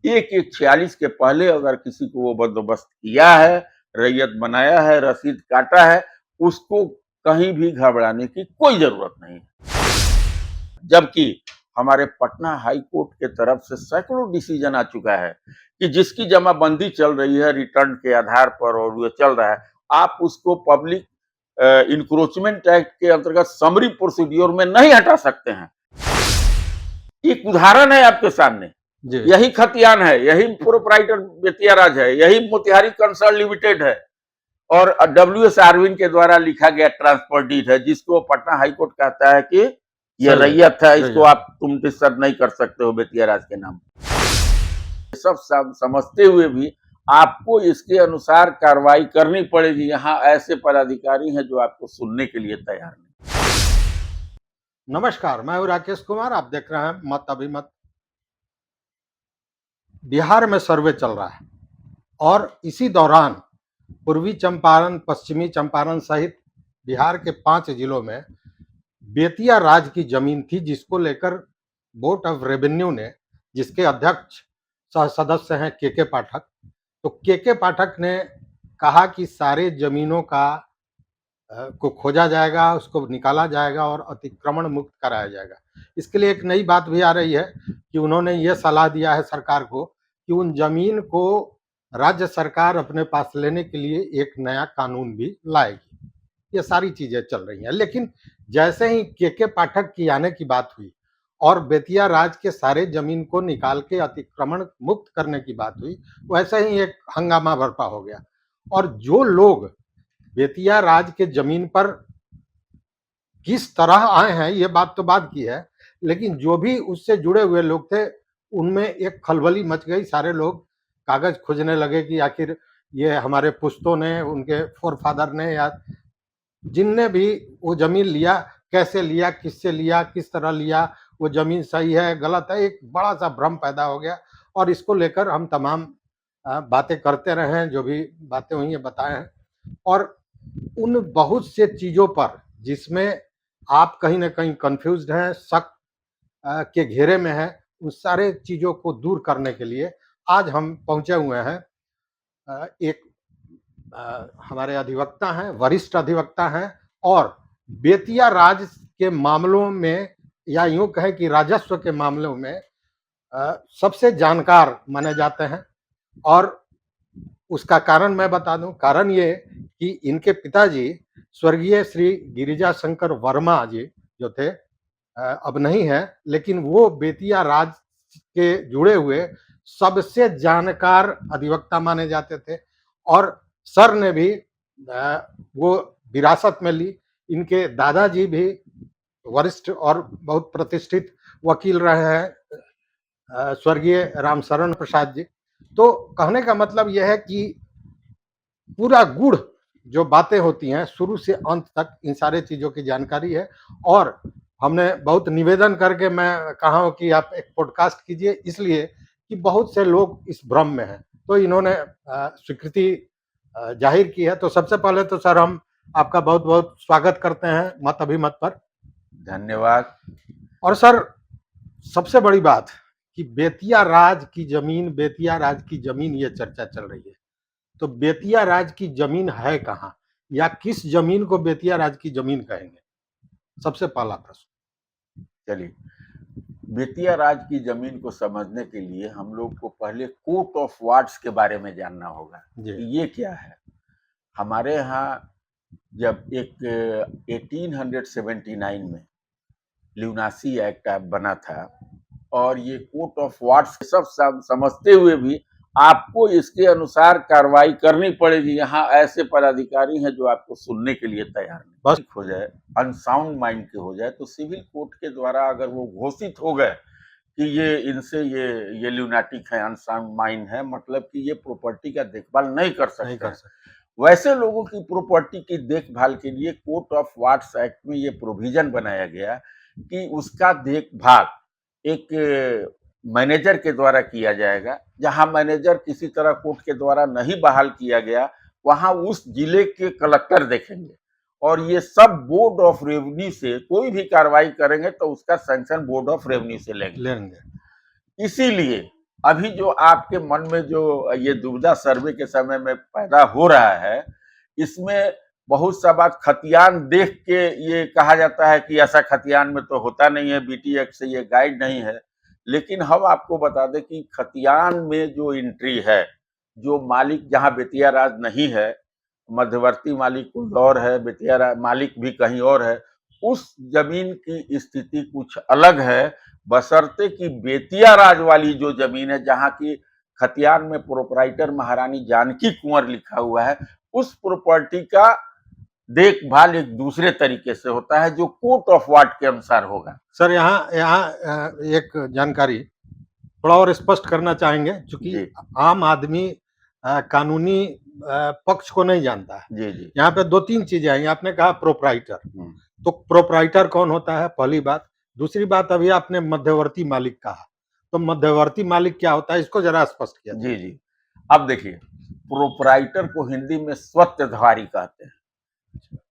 एक एक 46 के पहले अगर किसी को वो बंदोबस्त किया है, रैयत बनाया है, रसीद काटा है, उसको कहीं भी घबराने की कोई जरूरत नहीं। जबकि हमारे पटना हाई कोर्ट के तरफ से सैकड़ों डिसीजन आ चुका है कि जिसकी जमाबंदी चल रही है रिटर्न के आधार पर और ये चल रहा है, आप उसको पब्लिक इंक्रोचमेंट एक्ट के अंतर्गत समरी प्रोसीड्योर में नहीं हटा सकते हैं। एक उदाहरण है आपके सामने, यही खतियान है, यही प्रोप्राइटर बेतिया राज है, यही मोतिहारी कंसर्न लिमिटेड है और WS अरविंद के द्वारा लिखा गया ट्रांसफर डीड है, जिसको पटना हाईकोर्ट कहता है कि ये रैयत है, इसको आप तुम डिस्टर्ब नहीं कर सकते हो बेतिया राज के नाम। सब समझते हुए भी आपको इसके अनुसार कार्रवाई करनी पड़ेगी। यहाँ ऐसे पदाधिकारी हैं जो आपको सुनने के लिए तैयार नहीं। नमस्कार, मैं हूं राकेश कुमार, आप देख रहे हैं मत अभिमत। बिहार में सर्वे चल रहा है और इसी दौरान पूर्वी चंपारण, पश्चिमी चंपारण सहित बिहार के 5 जिलों में बेतिया राज की जमीन थी, जिसको लेकर बोर्ड ऑफ रेवेन्यू ने, जिसके अध्यक्ष सह सदस्य हैं के पाठक, तो के पाठक ने कहा कि सारे जमीनों को खोजा जाएगा, उसको निकाला जाएगा और अतिक्रमण मुक्त कराया जाएगा। इसके लिए एक नई बात भी आ रही है कि उन्होंने ये सलाह दिया है सरकार को कि उन जमीन को राज्य सरकार अपने पास लेने के लिए एक नया कानून भी लाएगी। ये सारी चीजें चल रही हैं, लेकिन जैसे ही के पाठक की आने की बात हुई और बेतिया राज के सारे जमीन को निकाल के अतिक्रमण मुक्त करने की बात हुई, वैसे ही एक हंगामा बर्पा हो गया। और जो लोग बेतिया राज के जमीन पर किस तरह आए हैं, ये बात तो बात की है, लेकिन जो भी उससे जुड़े हुए लोग थे, उनमें एक खलबली मच गई। सारे लोग कागज खोजने लगे कि आखिर ये हमारे पुश्तों ने, उनके फोरफादर ने या जिनने भी वो जमीन लिया, कैसे लिया, किससे लिया, किस तरह लिया, वो जमीन सही है गलत है, एक बड़ा सा भ्रम पैदा हो गया। और इसको लेकर हम तमाम बातें करते रहे हैं, जो भी बातें हुई हैं बताए हैं। और उन बहुत से चीजों पर जिसमें आप कहीं ना कहीं कंफ्यूज्ड हैं, शक के घेरे में हैं, उन सारे चीजों को दूर करने के लिए आज हम पहुंचे हुए हैं। एक हमारे अधिवक्ता हैं, वरिष्ठ अधिवक्ता हैं और बेतिया राज के मामलों में, या यूं कहें कि राजस्व के मामलों में सबसे जानकार माने जाते हैं। और उसका कारण मैं बता दूं, कारण ये कि इनके पिताजी स्वर्गीय श्री गिरिजा शंकर वर्मा जी जो थे, अब नहीं है, लेकिन वो बेतिया राज के जुड़े हुए सबसे जानकार अधिवक्ता माने जाते थे। और सर ने भी वो विरासत में ली। इनके दादाजी भी वरिष्ठ और बहुत प्रतिष्ठित वकील रहे हैं, स्वर्गीय रामशरण प्रसाद जी। तो कहने का मतलब यह है कि पूरा गुड़ जो बातें होती हैं शुरू से अंत तक, इन सारे चीजों की जानकारी है। और हमने बहुत निवेदन करके मैं कहा हूं कि आप एक पॉडकास्ट कीजिए, इसलिए कि बहुत से लोग इस भ्रम में हैं। तो इन्होंने स्वीकृति जाहिर की है। तो सबसे पहले तो सर हम आपका बहुत बहुत स्वागत करते हैं मत अभिमत पर। धन्यवाद। और सर, सबसे बड़ी बात कि बेतिया राज की जमीन, बेतिया राज की जमीन, ये चर्चा चल रही है। तो बेतिया राज की जमीन है कहाँ, या किस जमीन को बेतिया राज की जमीन कहेंगे? सबसे पहला प्रश्न। चलिए, बेतिया राज की जमीन को समझने के लिए हम लोग को पहले कोर्ट ऑफ वार्ड्स के बारे में जानना होगा कि ये क्या है। हमारे यहाँ जब एक 1879 में ल्यूनासी एक्ट बना था और ये कोर्ट ऑफ वार्ड्स सब समझते हुए भी आपको इसके अनुसार कार्रवाई करनी पड़ेगी। यहाँ ऐसे पदाधिकारी हैं जो आपको सुनने के लिए तैयार नहीं। बस हो जाए, अनसाउंड माइंड के हो जाए, तो सिविल कोर्ट के द्वारा अगर वो घोषित हो गए कि ये इनसे ये ल्यूनाटिक है, अनसाउंड माइंड है, मतलब कि ये प्रॉपर्टी का देखभाल नहीं कर सकते। वैसे लोगों की प्रॉपर्टी की देखभाल के लिए कोर्ट ऑफ वार्ड्स एक्ट में ये प्रोविजन बनाया गया कि उसका देखभाल एक मैनेजर के द्वारा किया जाएगा। जहां मैनेजर किसी तरह कोर्ट के द्वारा नहीं बहाल किया गया, वहां उस जिले के कलेक्टर देखेंगे और ये सब बोर्ड ऑफ रेवेन्यू से कोई भी कार्रवाई करेंगे तो उसका सैंक्शन बोर्ड ऑफ रेवेन्यू से लेंगे। इसीलिए अभी जो आपके मन में जो ये दुविधा सर्वे के समय में पैदा हो रहा है, इसमें बहुत सा बात खतियान देख के ये कहा जाता है कि ऐसा खतियान में तो होता नहीं है, बीटी एक्ट से ये गाइड नहीं है। लेकिन हम आपको बता दें कि खतियान में जो एंट्री है, जो मालिक जहाँ बेतिया राज नहीं है, मध्यवर्ती मालिक कोई और है, बेतिया मालिक भी कहीं और है, उस जमीन की स्थिति कुछ अलग है, बशर्ते कि बेतिया राज वाली जो जमीन है, जहाँ की खतियान में प्रोपराइटर महारानी जानकी कुंवर लिखा हुआ है, उस प्रॉपर्टी का देखभाल एक दूसरे तरीके से होता है, जो कोर्ट ऑफ वार्ड के अनुसार होगा। सर यहाँ यहाँ एक जानकारी थोड़ा और स्पष्ट करना चाहेंगे, क्योंकि जी आम आदमी कानूनी पक्ष को नहीं जानता है। जी जी। यहाँ पे दो तीन चीजें आई। आपने कहा प्रोपराइटर, हम्म, तो प्रोपराइटर कौन होता है, पहली बात। दूसरी बात, अभी आपने मध्यवर्ती मालिक कहा, तो मध्यवर्ती मालिक क्या होता है, इसको जरा स्पष्ट किया जाए। जी जी। अब देखिए, प्रोपराइटर को हिंदी में स्वत्वधारी कहते हैं।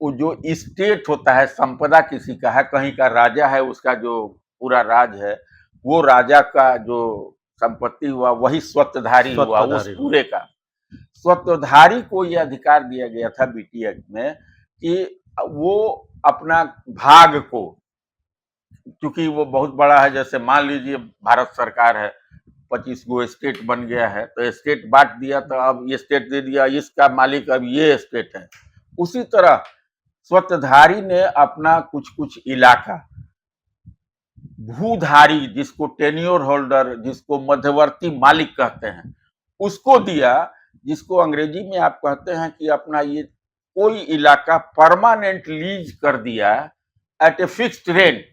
वो जो स्टेट होता है, संपदा किसी का है, कहीं का राजा है, उसका जो पूरा राज है, वो राजा का जो संपत्ति हुआ वही स्वत्वधारी हुआ उस स्वत्वधारी पूरे का। स्वत्वधारी को यह अधिकार दिया गया था बीटी एक्ट में कि वो अपना भाग को, क्योंकि वो बहुत बड़ा है, जैसे मान लीजिए भारत सरकार है, 25 गो स्टेट बन गया है, तो स्टेट बांट दिया, तो अब ये स्टेट दे दिया, इसका मालिक अब ये स्टेट है। उसी तरह स्वत्वधारी ने अपना कुछ कुछ इलाका, भूधारी जिसको टेन्योर होल्डर, जिसको मध्यवर्ती मालिक कहते हैं, उसको दिया, जिसको अंग्रेजी में आप कहते हैं कि अपना ये कोई इलाका परमानेंट लीज कर दिया एट ए फिक्स्ड रेंट।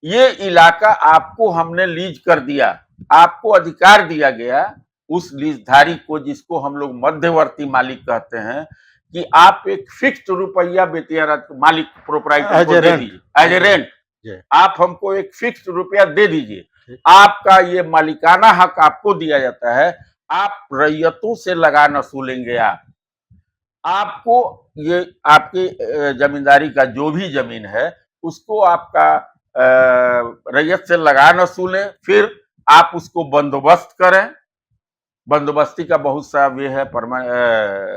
ये इलाका आपको हमने लीज कर दिया, आपको अधिकार दिया गया उस लीजधारी को, जिसको हम लोग मध्यवर्ती मालिक कहते हैं, कि आप एक फिक्स्ड रुपया बेतिया मालिक प्रोपराइटर को दे दीजिए एज ए रेंट। आप हमको एक फिक्स्ड रुपया दे दीजिए, आपका ये मालिकाना हक आपको दिया जाता है, आप रैयतों से लगान वसूलेंगे। आपको ये आपकी जमींदारी का जो भी जमीन है, उसको आपका रैयत से लगान वसूलें, फिर आप उसको बंदोबस्त करें। बंदोबस्ती का बहुत सा वे है,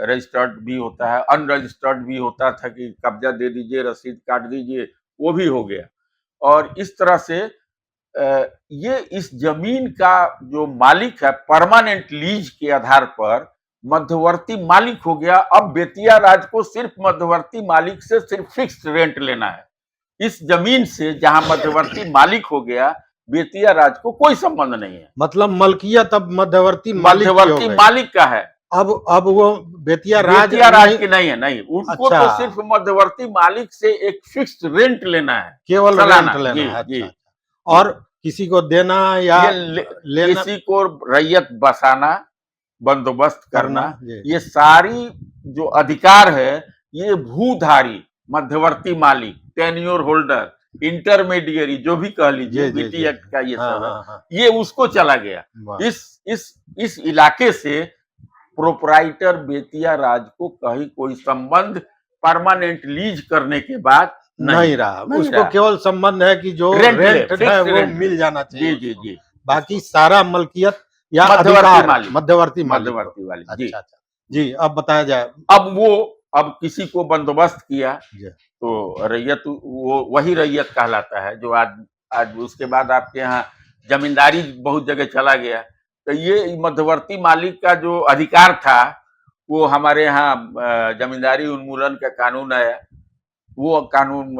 रजिस्टर्ड भी होता है, अनरजिस्टर्ड भी होता था कि कब्जा दे दीजिए, रसीद काट दीजिए, वो भी हो गया। और इस तरह से ये इस जमीन का जो मालिक है, परमानेंट लीज के आधार पर मध्यवर्ती मालिक हो गया। अब बेतिया राज को सिर्फ मध्यवर्ती मालिक से सिर्फ फिक्स्ड रेंट लेना है। इस जमीन से जहां मध्यवर्ती मालिक हो गया, बेतिया राज को कोई संबंध नहीं है। मतलब मलकियत अब मध्यवर्ती मालिक का है। अब वो बेतिया राज की नहीं है, नहीं, उनको अच्छा, तो सिर्फ मध्यवर्ती मालिक से एक फिक्स्ड रेंट लेना है, केवल रेंट लेना है। अच्छा, और किसी को देना या लेना, किसी को रैयत बसाना, बंदोबस्त करना, ये सारी जो अधिकार है, ये भूधारी, मध्यवर्ती मालिक, टेन्योर होल्डर, इंटरमीडिएरी, जो भी कह लीजिए, बीटी एक्ट का ये सब है, ये उसको चला गया। इस इलाके से प्रोपराइटर बेतिया राज को कहीं कोई संबंध परमानेंट लीज करने के बाद नहीं रहा। उसको केवल संबंध है कि जो रेंट है वो मिल जाना चाहिए। जी जी जी। बाकी सारा मलकियत या मध्यवर्ती वाली। अच्छा जी, अब बताया जाए। अब किसी को बंदोबस्त किया तो रैयत वो वही रैयत कहलाता है, जो आज उसके बाद आपके यहाँ जमींदारी बहुत जगह चला गया। तो ये मध्यवर्ती मालिक का जो अधिकार था, वो हमारे यहाँ जमींदारी उन्मूलन का कानून आया। वो कानून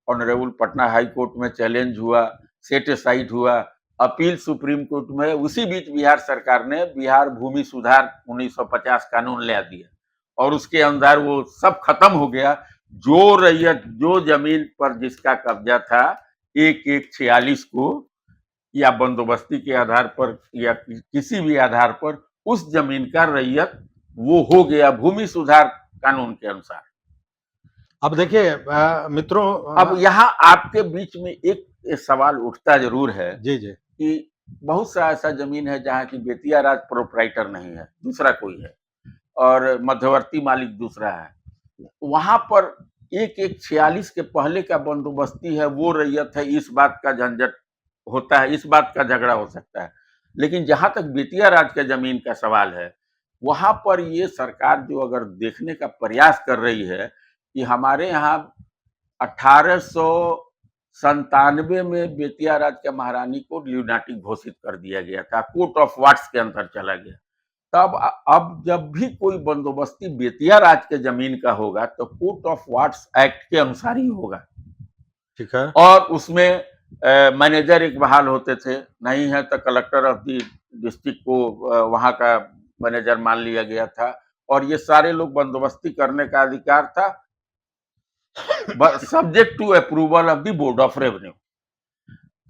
ऑनरेबल पटना हाई कोर्ट में चैलेंज हुआ, सेटिसाइड हुआ, अपील सुप्रीम कोर्ट में। उसी बीच बिहार सरकार ने बिहार भूमि सुधार 1950 कानून ला दिया, और उसके अंदर वो सब खत्म हो गया। जो रैयत, जो जमीन पर जिसका कब्जा था, 1/1/46 को या बंदोबस्ती के आधार पर या किसी भी आधार पर, उस जमीन का रैयत वो हो गया भूमि सुधार कानून के अनुसार। अब देखिए मित्रों, अब यहाँ आपके बीच में एक सवाल उठता जरूर है जी जी, कि बहुत सा ऐसा जमीन है जहाँ की बेतिया राज प्रोपराइटर नहीं है, दूसरा कोई है, और मध्यवर्ती मालिक दूसरा है। वहां पर 1/1/46 के पहले का बंदोबस्ती है, वो रैयत है, इस बात का झंझट होता है, इस बात का झगड़ा हो सकता है। लेकिन जहां तक बेतिया राज का जमीन का सवाल है, वहां पर ये सरकार जो अगर देखने का प्रयास कर रही है कि हमारे यहाँ 1897 में बेतिया राज के महारानी को ल्यूनाटिक घोषित कर दिया गया था, कोर्ट ऑफ वार्ड्स के अंदर चला गया। तब अब जब भी कोई बंदोबस्ती बेतिया राज के जमीन का होगा तो कोर्ट ऑफ वार्ड्स एक्ट के अनुसार ही होगा। ठीक है। और उसमें मैनेजर एक बहाल होते थे, नहीं है तो कलेक्टर ऑफ द डिस्ट्रिक्ट को वहां का मैनेजर मान लिया गया था, और ये सारे लोग बंदोबस्ती करने का अधिकार था, subject to approval of the board of revenue.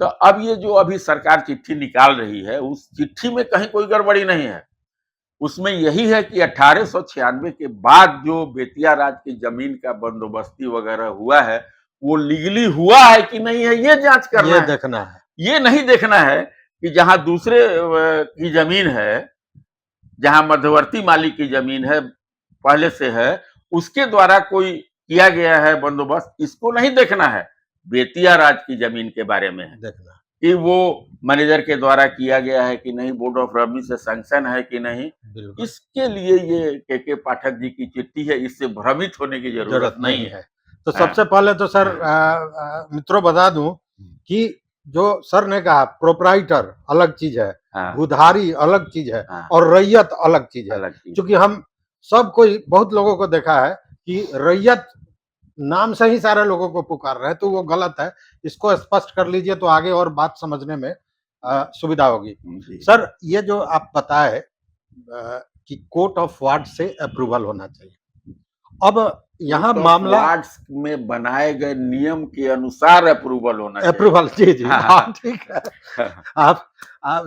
तो अब ये जो अभी सरकार चिट्ठी निकाल रही है, उस चिट्ठी में कहीं कोई गड़बड़ी नहीं है। उसमें यही है कि 1896 के बाद जो बेतिया राज की जमीन का बंदोबस्ती वगैरह हुआ है, वो लीगली हुआ है कि नहीं है, ये जांच करना ये है। देखना है। ये नहीं देखना है कि जहां दूसरे की जमीन है, जहां मध्यवर्ती मालिक की जमीन है, पहले से है, उसके द्वारा कोई किया गया है बंदोबस्त, इसको नहीं देखना है। बेतिया राज की जमीन के बारे में है देखना कि वो मैनेजर के द्वारा किया गया है कि नहीं, बोर्ड ऑफ रेवेन्यू से सैंक्शन है कि नहीं। बिल्कुल इसके लिए ये के पाठक जी की चिट्ठी है, इससे भ्रमित होने की जरूरत नहीं है। तो सबसे पहले तो सर मित्रों बता दूं कि जो सर ने कहा प्रोप्राइटर अलग चीज है, हाँ, उधारी अलग चीज है, हाँ, और रैयत अलग चीज है। अलग चीज। क्योंकि हम सब कोई बहुत लोगों को देखा है कि रैयत नाम से ही सारे लोगों को पुकार रहे हैं, तो वो गलत है। इसको स्पष्ट कर लीजिए तो आगे और बात समझने में सुविधा होगी। जी। सर ये जो आप बताए कि कोर्ट ऑफ वार्ड से अप्रूवल होना चाहिए, अब यहाँ कोर्ट ऑफ मामला वार्ड्स में बनाए गए नियम के अनुसार अप्रूवल होना चाहिए। अप्रूवल, जी जी, हाँ, हाँ ठीक है। आप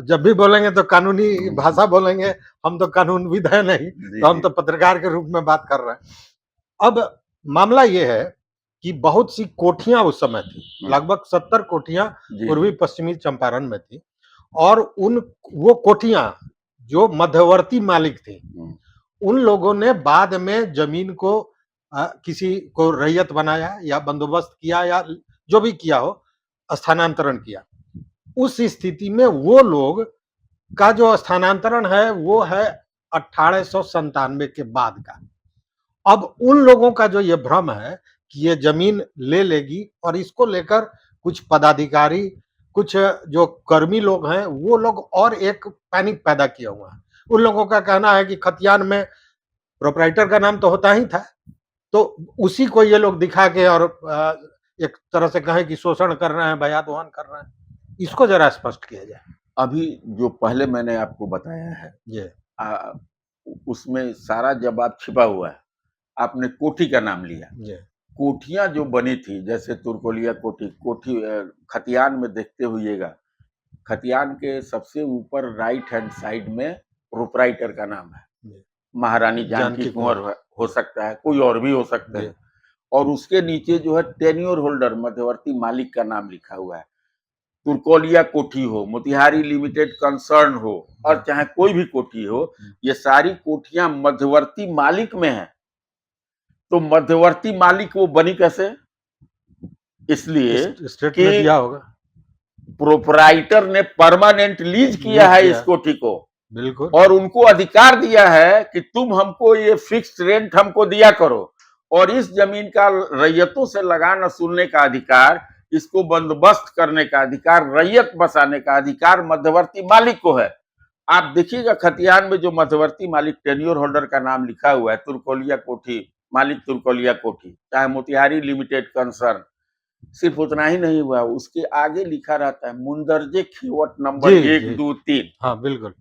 जब भी बोलेंगे तो कानूनी भाषा बोलेंगे, हम तो कानूनविद है नहीं, जी, तो हम जी। तो पत्रकार के रूप में बात कर रहे हैं। अब मामला ये है कि बहुत सी कोठियां उस समय थी, लगभग 70 कोठियां जी, पूर्वी पश्चिमी चंपारण में थी, और वो कोठियां जो मध्यवर्ती मालिक थी, उन लोगों ने बाद में जमीन को किसी को रैयत बनाया या बंदोबस्त किया या जो भी किया हो, स्थानांतरण किया। उस स्थिति में वो लोग का जो स्थानांतरण है वो है 1897 के बाद का। अब उन लोगों का जो ये भ्रम है कि ये जमीन ले लेगी, और इसको लेकर कुछ पदाधिकारी, कुछ जो कर्मी लोग हैं, वो लोग और एक पैनिक पैदा किया हुआ है। उन लोगों का कहना है कि खतियान में प्रोप्राइटर का नाम तो होता ही था, तो उसी को ये लोग दिखा के और एक तरह से कहें कि शोषण कर रहे हैं, बयान वहान कर रहे हैं। इसको जरा स्पष्ट किया जाए। अभी जो पहले मैंने आपको बताया है, ये उसमें सारा जवाब छिपा हुआ है। आपने कोठी का नाम लिया, कोठियां जो बनी थी, जैसे तुरकोलिया कोठी खतियान में देखते हुएगा, खतियान के सबसे ऊपर राइट हैंड साइड में प्रोप्राइटर का नाम है, महारानी जानकी कुंवर हो सकता है, कोई और भी हो सकता है, और उसके नीचे जो है टेन्योर होल्डर मध्यवर्ती मालिक का नाम लिखा हुआ है। तुरकोलिया कोठी हो, मोतिहारी लिमिटेड कंसर्न हो, और चाहे कोई भी कोठी हो, ये सारी कोठियां मध्यवर्ती मालिक में है। तो मध्यवर्ती मालिक वो बनी कैसे? इसलिए स्टेट में दिया होगा, प्रोप्राइटर ने परमानेंट लीज किया है इस कोठी को, बिल्कुल, और और उनको अधिकार दिया है कि तुम हमको ये फिक्स्ड रेंट हमको दिया करो, और इस जमीन का रैयतों से लगान वसूलने का अधिकार, इसको बंदोबस्त करने का अधिकार, रैयत बसाने का अधिकार मध्यवर्ती मालिक को है। आप देखिएगा खतियान में जो मध्यवर्ती मालिक टेन्योर होल्डर का नाम लिखा हुआ है, तुरकोलिया कोठी मालिक, तुरकोलिया कोठी, चाहे मोतिहारी लिमिटेड कंसर्न, सिर्फ उतना ही नहीं हुआ, उसके आगे लिखा रहता है मुंदरजे खिवट नंबर 1, 2, 3। हाँ बिल्कुल,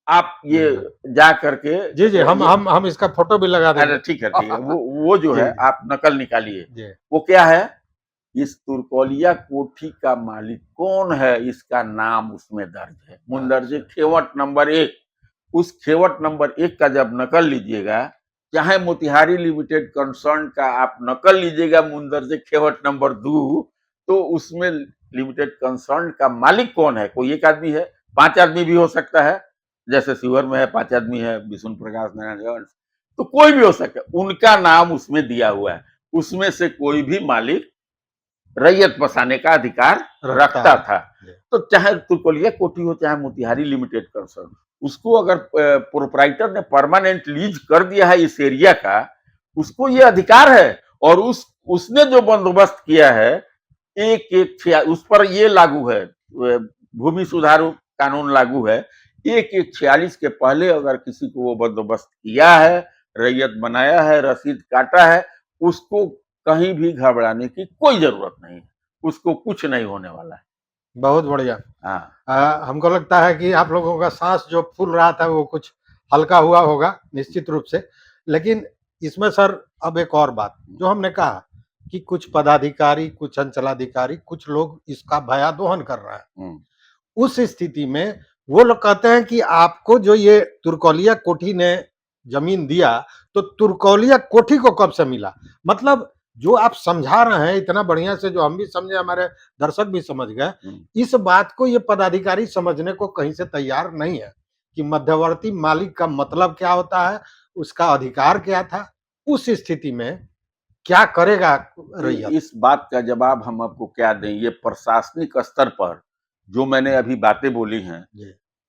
आप ये जा करके, जी जी, हम इसका फोटो भी लगा देंगे। ठीक है, ठीक है, वो जो है आप नकल निकालिए। वो क्या है, इस तुरकोलिया कोठी का मालिक कौन है, इसका नाम उसमें दर्ज है, मुंदरजे खेवट नंबर 1। उस खेवट नंबर 1 का जब नकल लीजिएगा, चाहे मोतिहारी लिमिटेड कंसर्न का आप नकल लीजिएगा मुंदरजे खेवट नंबर 2, तो उसमें लिमिटेड कंसर्न का मालिक कौन है? कोई एक आदमी है, 5 आदमी भी हो सकता है, जैसे शिवर में है 5 आदमी है, विष्णु प्रकाश नारायण, तो कोई भी हो सकता है, उनका नाम उसमें दिया हुआ है। उसमें से कोई भी मालिक रैयत बसाने का अधिकार रखता है। था। तो चाहे तुर्कोलिया कोठी हो चाहे मोतिहारी लिमिटेड कंसर्न, उसको अगर प्रोप्राइटर ने परमानेंट लीज कर दिया है इस एरिया का, उसको ये अधिकार है। और उसने जो बंदोबस्त किया है, एक एक उस पर ये लागू है, भूमि सुधार कानून लागू है। एक एक 46 के पहले अगर किसी को वो बंदोबस्त किया है, रैयत बनाया है, रसीद काटा है, उसको कहीं भी घबराने की कोई जरूरत नहीं है। उसको कुछ नहीं होने वाला है। बहुत बढ़िया। हाँ, हमको लगता है कि आप लोगों का सांस जो फूल रहा था वो कुछ हल्का हुआ होगा निश्चित रूप से। लेकिन इसमें सर अब एक और बात जो हमने कहा कि कुछ पदाधिकारी, कुछ अंचलाधिकारी, कुछ लोग इसका भयादोहन कर रहे हैं। उस स्थिति में वो लोग कहते हैं कि आपको जो ये तुर्कौलिया कोठी ने जमीन दिया, तो तुर्कौलिया कोठी को कब से मिला? मतलब जो आप समझा रहे हैं इतना बढ़िया से, जो हम भी समझे, हमारे दर्शक भी समझ गए, इस बात को ये पदाधिकारी समझने को कहीं से तैयार नहीं है कि मध्यवर्ती मालिक का मतलब क्या होता है, उसका अधिकार क्या था। उस स्थिति में क्या करेगा रैयत? इस बात का जवाब हम आपको क्या दें? ये प्रशासनिक स्तर पर जो मैंने अभी बातें बोली हैं,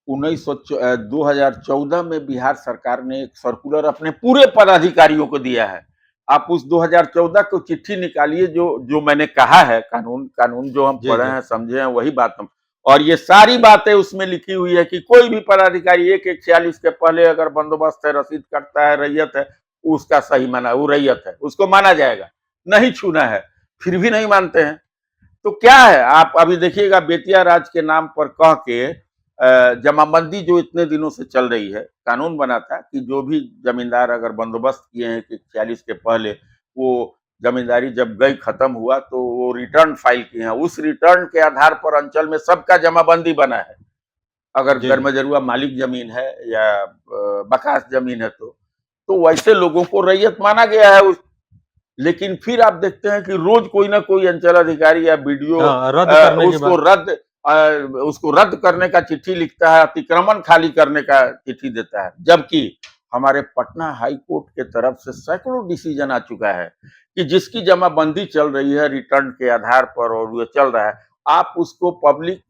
2014 में बिहार सरकार ने एक सर्कुलर अपने पूरे पदाधिकारियों को दिया है। आप उस 2014 को चिट्ठी निकालिए, जो जो मैंने कहा है, कानून जो हम पढ़े हैं, समझे हैं, वही बात हम, और ये सारी बातें उसमें लिखी हुई है कि कोई भी पदाधिकारी 1/146 के पहले अगर बंदोबस्त है, रसीद कटता है, रैयत है, उसका सही माना, वो रैयत है, उसको माना जाएगा, नहीं छूना है। फिर भी नहीं मानते हैं। तो क्या है, आप अभी देखिएगा, बेतिया राज के नाम पर कह के जमाबंदी जो इतने दिनों से चल रही है, कानून बना था कि जो भी जमींदार अगर बंदोबस्त किए हैं कि 46 के पहले, वो जमींदारी जब गई खत्म हुआ तो वो रिटर्न फाइल किए हैं, उस रिटर्न के आधार पर अंचल में सबका जमाबंदी बना है। अगर गरमजरुआ मालिक जमीन है या बकास जमीन है, तो वैसे लोगों को रैयत माना गया है। लेकिन फिर आप देखते हैं कि रोज कोई ना कोई अंचल अधिकारी या बीडीओ रद्द करने उसको रद्द करने का चिट्ठी लिखता है, अतिक्रमण खाली करने का चिट्ठी देता है। जबकि हमारे पटना हाई कोर्ट के तरफ से सैकड़ों डिसीजन आ चुका है कि जिसकी जमाबंदी चल रही है रिटर्न के आधार पर और वो चल रहा है, आप उसको पब्लिक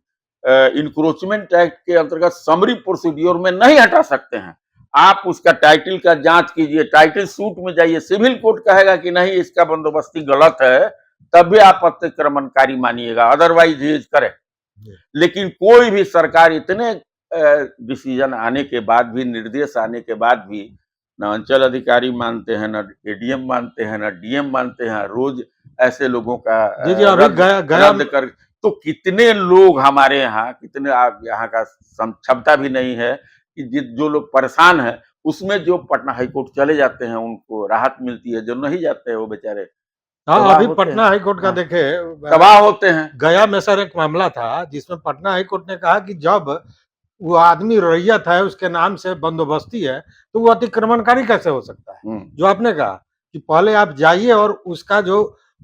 इंक्रोचमेंट एक्ट के अंतर्गत समरी प्रोसीड्योर में नहीं हटा सकते हैं। आप उसका टाइटल का जांच कीजिए, टाइटल सूट में जाइए, सिविल कोर्ट कहेगा कि नहीं इसका बंदोबस्ती गलत है, तब भी आप अतिक्रमणकारी मानिएगा, अदरवाइज यूज करें। लेकिन कोई भी सरकार इतने डिसीजन आने के बाद भी, निर्देश आने के बाद भी, न अंचल अधिकारी मानते हैं, न एडीएम मानते हैं, न डीएम मानते हैं। रोज ऐसे लोगों का रद्द कर, तो कितने लोग हमारे यहाँ, कितने यहाँ का क्षमता भी नहीं है कि जो लोग परेशान हैं, उसमें जो पटना हाईकोर्ट चले जाते हैं उनको राहत मिलती है, जो नहीं जाते हैं वो बेचारे अभी पटना हाईकोर्ट का देखे तबाह होते हैं। गया में सर एक मामला था जिसमें पटना हाईकोर्ट ने कहा कि जब वो आदमी रैयत है, उसके नाम से बंदोबस्ती है, तो वो अतिक्रमणकारी कैसे हो सकता है? जो आपने कहा कि पहले आप जाइए और उसका जो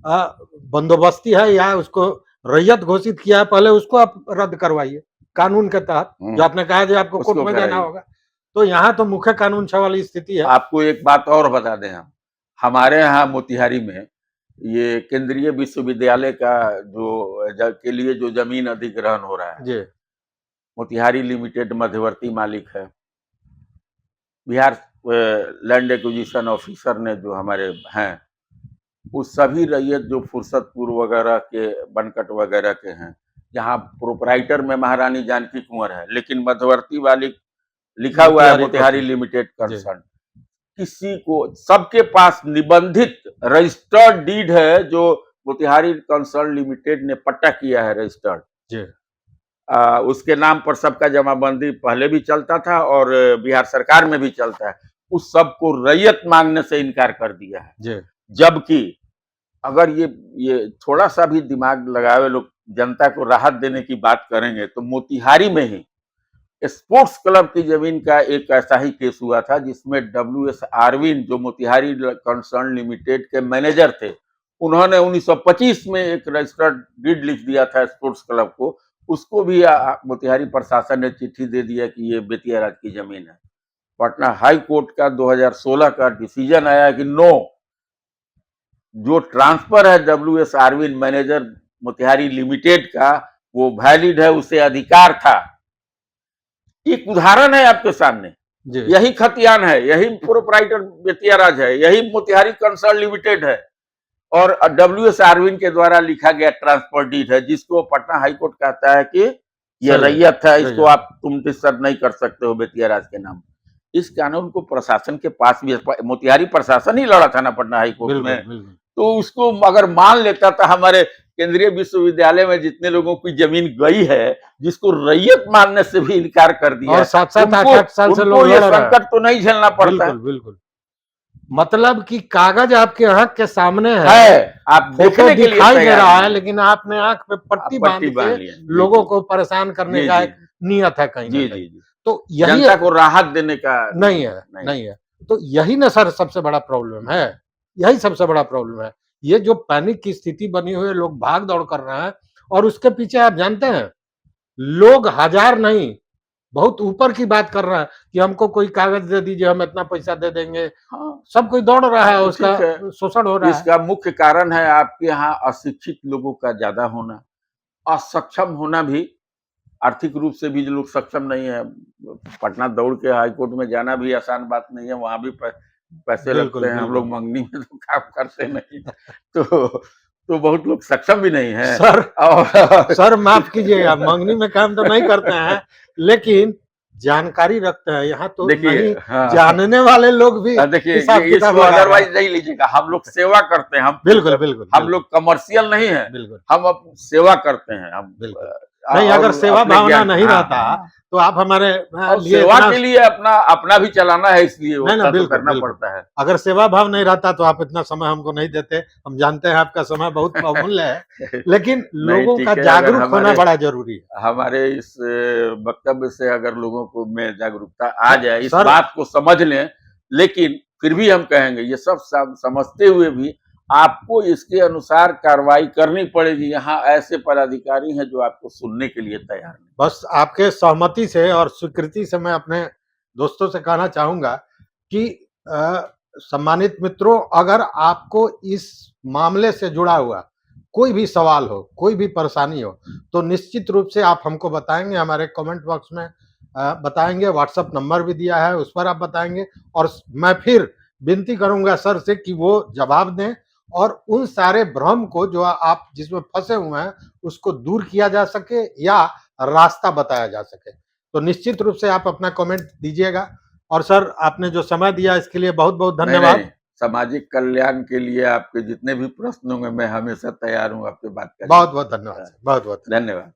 बंदोबस्ती है या उसको रैयत घोषित किया है, पहले उसको आप रद्द करवाइए कानून के तहत, जो आपने कहा जो आपको कोर्ट में जाना होगा। तो यहाँ तो मुख्य कानून छह वाली स्थिति है। आपको एक बात और बता दें, हम हमारे यहाँ मोतिहारी में ये केंद्रीय विश्वविद्यालय का के लिए जो जमीन अधिग्रहण हो रहा है, मोतिहारी लिमिटेड मध्यवर्ती मालिक है। बिहार लैंड एक्विजिशन ऑफिसर ने जो हमारे हैं, वो सभी रैयत जो फुर्सतपुर वगैरह के, बनकट वगैरह के हैं, जहाँ प्रोपराइटर में महारानी जानकी कुंवर है, लेकिन मध्यवर्ती मालिक लिखा हुआ है मोतिहारी लिमिटेड कंसर्न। किसी को, सबके पास निबंधित रजिस्टर्ड डीड है, जो मोतिहारी कंसर्न लिमिटेड ने पट्टा किया है रजिस्टर्ड, उसके नाम पर सबका जमाबंदी पहले भी चलता था और बिहार सरकार में भी चलता है। उस सबको रैयत मांगने से इनकार कर दिया है। जबकि अगर ये थोड़ा सा भी दिमाग लगाए लोग, जनता को राहत देने की बात करेंगे, तो मोतिहारी में ही स्पोर्ट्स क्लब की जमीन का एक ऐसा ही केस हुआ था जिसमें WS अरविंद, जो मोतिहारी कंसर्न लिमिटेड के मैनेजर थे, उन्होंने 1925 में एक रजिस्टर्ड डीड लिख दिया था स्पोर्ट्स क्लब को। उसको भी मोतिहारी प्रशासन ने चिट्ठी दे दिया कि ये बेतिया राज की जमीन है। पटना हाई कोर्ट का 2016 का डिसीजन आया कि नो, जो ट्रांसफर है WS Arvin manager Motihari limited का, वो वैलिड है, उसे अधिकार था। एक उदाहरण है आपके सामने, जी यही खतियान है, यही प्रोपराइटर बेतिया राज है, यही मोतिहारी कंसर्न लिमिटेड है, और WS आरविन के द्वारा लिखा गया ट्रांसफर डीड है, जिसको पटना हाईकोर्ट कहता है कि ये सही है, रैयत है, सही इसको है। आप तुम रजिस्टर नहीं कर सकते हो बेतिया राज के नाम। इस कानून को प्रशासन के पास भी, मोतिहारी प्रशासन ही लड़ा था ना पटना हाईकोर्ट बिल्कुल में, बिल्कुल। तो उसको अगर मान लेता था, हमारे केंद्रीय विश्वविद्यालय में जितने लोगों की जमीन गई है, जिसको रैयत मानने से भी इनकार कर दिया और है, 7-7 उनको 8-8 साल से उनको लोग ये लड़ रहे हैं। संकट तो नहीं झेलना पड़ता बिल्कुल बिल्कुल। मतलब कि कागज आपके आंख के सामने है, आप फोटो देखने के लिए दिखाई दे तैयार रहा है, नहीं। लेकिन आपने आंख पे पट्टी आप बांध पट्टी बांध के लिया। जी, लोगों जी। को परेशान करने जी, का जी, एक नियत है कहीं ना जी, कहीं। जी, जी। तो यही जनता को राहत देने का नहीं है, नहीं है। तो यही ना सर सबसे बड़ा प्रॉब्लम है, यही सबसे बड़ा प्रॉब्लम है। ये जो पैनिक की स्थिति बनी हुई है, लोग भाग दौड़ कर रहे हैं, और उसके पीछे आप जानते हैं, लोग हजार नहीं, बहुत ऊपर की बात कर रहे हैं कि हमको कोई कागज दे दीजिए, हम इतना पैसा दे देंगे। हाँ, सब कोई दौड़ रहा है, तो उसका ठीक है। शोषण हो रहा है। इसका मुख्य कारण है आपके यहाँ अशिक्षित लोगों का ज्यादा होना, असक्षम होना भी, आर्थिक रूप से भी जो लोग सक्षम नहीं है। पटना दौड़ के हाईकोर्ट में जाना भी आसान बात नहीं है, वहां भी पैसे लगते बिल्कुल हैं, हम लोग बिल्कुल। मंगनी में तो काम करते नहीं। तो बहुत लोग सक्षम भी नहीं है। सर और सर माफ कीजिएगा, मंगनी में काम तो नहीं करते हैं, लेकिन जानकारी रखते हैं। यहाँ तो देखिए, नहीं हाँ, जानने वाले लोग भी देखिए, हिसाब ये किताब इसको लगा रहे हैं। अदरवाइज नहीं लीजिएगा, हम लोग सेवा करते हैं, बिल्कुल बिल्कुल हम बिल्कुल लोग कमर्शियल नहीं है, बिल्कुल हम अब सेवा करते हैं, हम बिल्कुल। नहीं, और अगर सेवा अपने भावना ज्ञान, नहीं हाँ, रहता हाँ, तो आप हमारे और लिए सेवा इतना के लिए अपना अपना भी चलाना है, इसलिए नहीं ना, उतना तो बिल्कुल करना बिल्कुल। पड़ता है। अगर सेवा भाव नहीं रहता तो आप इतना समय हमको नहीं देते। हम जानते हैं आपका समय बहुत बहुमूल्य है, लेकिन नहीं, लोगों का ठीक है, अगर जागरूक होना बड़ा जरूरी है। हमारे इस वक्तव्य से अगर लोगों को में जागरूकता आ जाए, इस सर बात को समझ लें, लेकिन फिर भी हम कहेंगे, ये सब समझते हुए भी आपको इसके अनुसार कार्रवाई करनी पड़ेगी। यहाँ ऐसे पदाधिकारी हैं जो आपको सुनने के लिए तैयार नहीं। बस आपके सहमति से और स्वीकृति से मैं अपने दोस्तों से कहना चाहूंगा कि सम्मानित मित्रों, अगर आपको इस मामले से जुड़ा हुआ कोई भी सवाल हो, कोई भी परेशानी हो, तो निश्चित रूप से आप हमको बताएंगे, हमारे कमेंट बॉक्स में बताएंगे। व्हाट्सएप नंबर भी दिया है, उस पर आप बताएंगे, और मैं फिर विनती करूंगा सर से कि वो जवाब दें, और उन सारे भ्रम को जो आप जिसमें फंसे हुए हैं उसको दूर किया जा सके या रास्ता बताया जा सके। तो निश्चित रूप से आप अपना कमेंट दीजिएगा। और सर आपने जो समय दिया इसके लिए बहुत बहुत नहीं, धन्यवाद। सामाजिक कल्याण के लिए आपके जितने भी प्रश्न होंगे, मैं हमेशा तैयार हूँ आपसे बात करने बहुत बहुत के धन्यवाद लिए। सर, बहुत बहुत धन्यवाद।